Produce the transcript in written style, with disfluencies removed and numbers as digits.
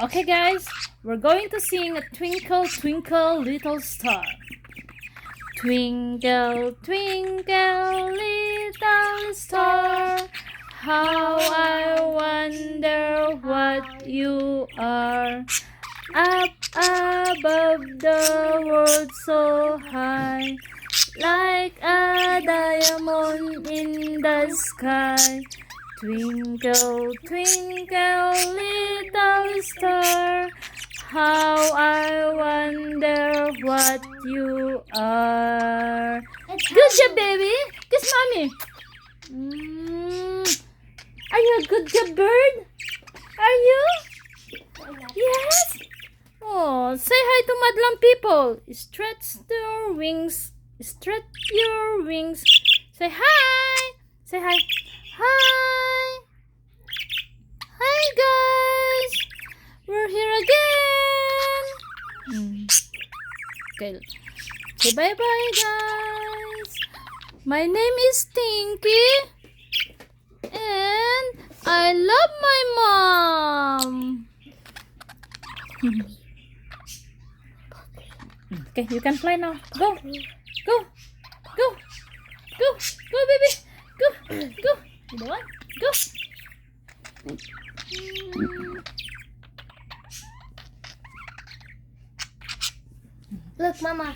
Okay, guys, we're going to sing a Twinkle, Twinkle, Little Star. Twinkle, twinkle, little star, how I wonder what you are. Up above the world so high, like a diamond in the sky. Twinkle, twinkle, little star, how I wonder what you are. Good job, baby. Kiss mommy. Are you a good job bird? Are you? Yes. Oh, say hi to Madlang people. Stretch your wings. Stretch your wings. Say hi. Say hi. Hi. Hi, guys. We're here again. Okay. Say bye-bye, guys. My name is Tinky. And I love my mom. Okay, you can fly now. Go. Go. Go. Go. Go, baby. Go. Go. Boy. Go. Look, Mama.